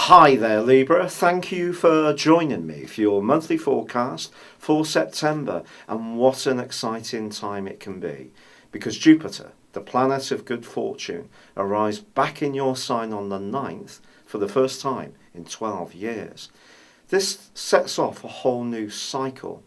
Hi there Libra, thank you for joining me for your monthly forecast for September, and what an exciting time it can be because Jupiter, the planet of good fortune, arrives back in your sign on the 9th for the first time in 12 years. This sets off a whole new cycle,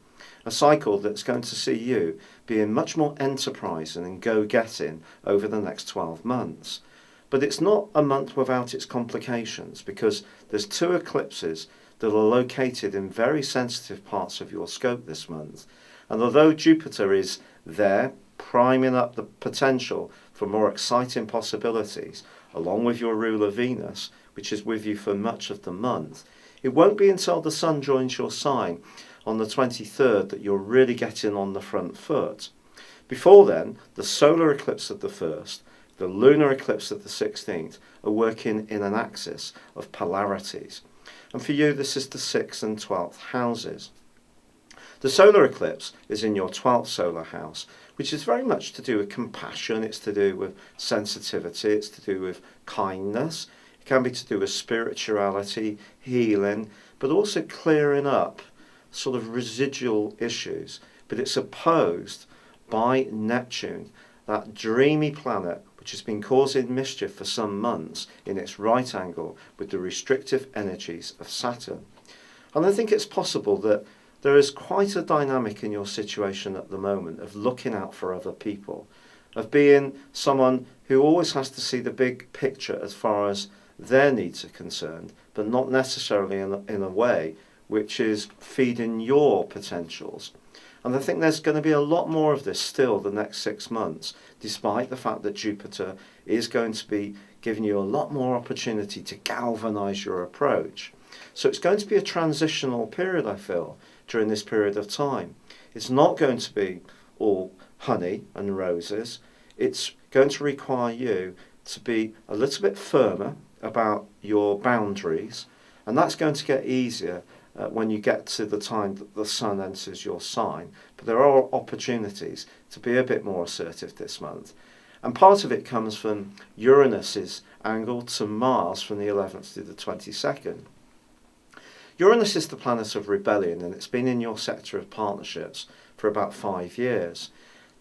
a cycle that's going to see you being much more enterprising and go-getting over the next 12 months. But it's not a month without its complications, because there's two eclipses that are located in very sensitive parts of your scope this month. And although Jupiter is there, priming up the potential for more exciting possibilities, along with your ruler Venus, which is with you for much of the month, it won't be until the Sun joins your sign on the 23rd that you're really getting on the front foot. Before then, the solar eclipse of the 1st, the lunar eclipse of the 16th are working in an axis of polarities. And for you, this is the 6th and 12th houses. The solar eclipse is in your 12th solar house, which is very much to do with compassion, it's to do with sensitivity, it's to do with kindness, it can be to do with spirituality, healing, but also clearing up sort of residual issues. But it's opposed by Neptune, that dreamy planet which has been causing mischief for some months in its right angle with the restrictive energies of Saturn. And I think it's possible that there is quite a dynamic in your situation at the moment of looking out for other people, of being someone who always has to see the big picture as far as their needs are concerned, but not necessarily in a way which is feeding your potentials. And I think there's going to be a lot more of this still the next 6 months, despite the fact that Jupiter is going to be giving you a lot more opportunity to galvanize your approach. So it's going to be a transitional period, I feel, during this period of time. It's not going to be all honey and roses. It's going to require you to be a little bit firmer about your boundaries, and that's going to get easier when you get to the time that the Sun enters your sign. But there are opportunities to be a bit more assertive this month. And part of it comes from Uranus's angle to Mars from the 11th to the 22nd. Uranus is the planet of rebellion, and it's been in your sector of partnerships for about 5 years.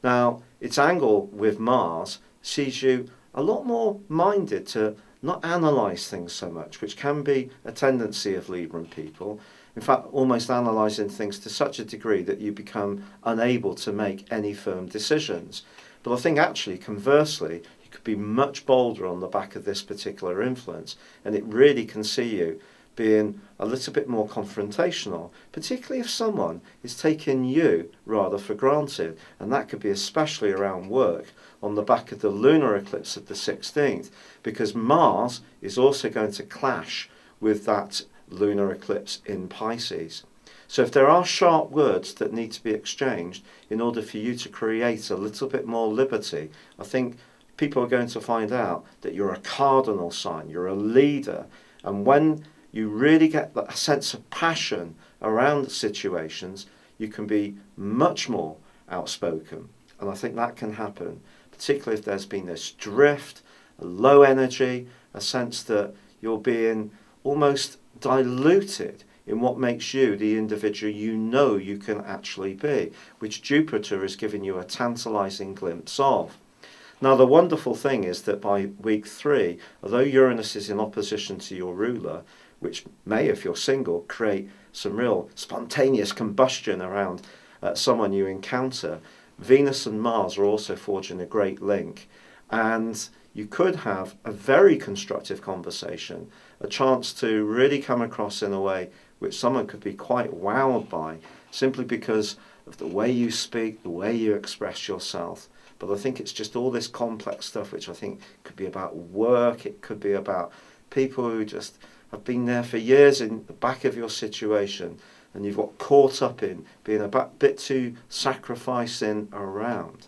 Now, its angle with Mars sees you a lot more minded to not analyse things so much, which can be a tendency of Libran people. In fact, almost analysing things to such a degree that you become unable to make any firm decisions. But I think actually, conversely, you could be much bolder on the back of this particular influence, and it really can see you being a little bit more confrontational, particularly if someone is taking you rather for granted. And that could be especially around work on the back of the lunar eclipse of the 16th, because Mars is also going to clash with that lunar eclipse in Pisces. So if there are sharp words that need to be exchanged in order for you to create a little bit more liberty, I think people are going to find out that you're a cardinal sign, you're a leader, and when you really get that sense of passion around situations, you can be much more outspoken. And I think that can happen, particularly if there's been this drift, a low energy, a sense that you're being almost diluted in what makes you the individual you know you can actually be, which Jupiter is giving you a tantalizing glimpse of. Now, the wonderful thing is that by week 3, although Uranus is in opposition to your ruler, which may, if you're single, create some real spontaneous combustion around someone you encounter, Venus and Mars are also forging a great link, and you could have a very constructive conversation, a chance to really come across in a way which someone could be quite wowed by, simply because of the way you speak, the way you express yourself. But I think it's just all this complex stuff, which I think could be about work, it could be about people who just have been there for years in the back of your situation, and you've got caught up in being a bit too sacrificing around.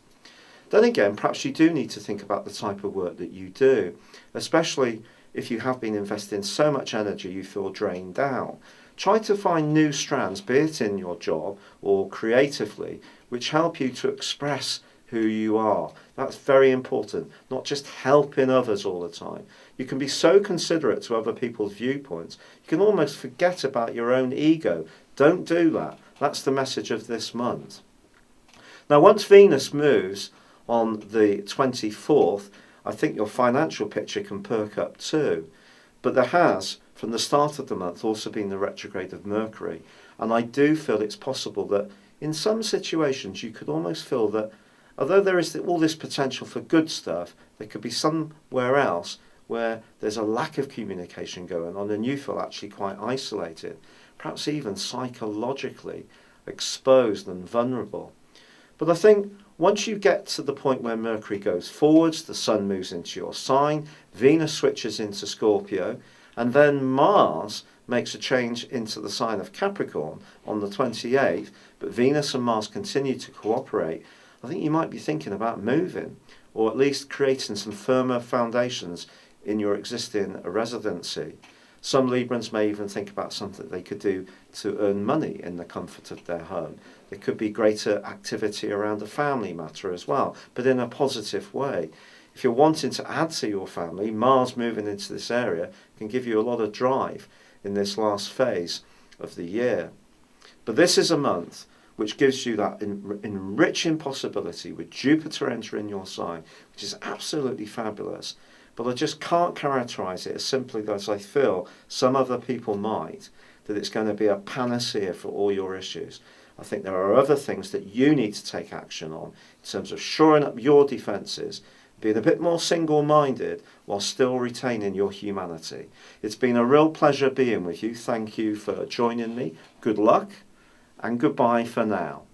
Then again, perhaps you do need to think about the type of work that you do, especially if you have been investing so much energy you feel drained out. Try to find new strands, be it in your job or creatively, which help you to express who you are. That's very important, not just helping others all the time. You can be so considerate to other people's viewpoints, you can almost forget about your own ego. Don't do that. That's the message of this month. Now, once Venus moves on the 24th, I think your financial picture can perk up too. But there has, from the start of the month, also been the retrograde of Mercury. And I do feel it's possible that in some situations you could almost feel that although there is all this potential for good stuff, there could be somewhere else where there's a lack of communication going on and you feel actually quite isolated, perhaps even psychologically exposed and vulnerable. But I think once you get to the point where Mercury goes forwards, the Sun moves into your sign, Venus switches into Scorpio, and then Mars makes a change into the sign of Capricorn on the 28th, but Venus and Mars continue to cooperate, I think you might be thinking about moving, or at least creating some firmer foundations in your existing residency. Some Librans may even think about something they could do to earn money in the comfort of their home. There could be greater activity around a family matter as well, but in a positive way. If you're wanting to add to your family, Mars moving into this area can give you a lot of drive in this last phase of the year. But this is a month which gives you that enriching possibility with Jupiter entering your sign, which is absolutely fabulous. But I just can't characterise it as simply as I feel some other people might, that it's going to be a panacea for all your issues. I think there are other things that you need to take action on in terms of shoring up your defences, being a bit more single-minded while still retaining your humanity. It's been a real pleasure being with you. Thank you for joining me. Good luck and goodbye for now.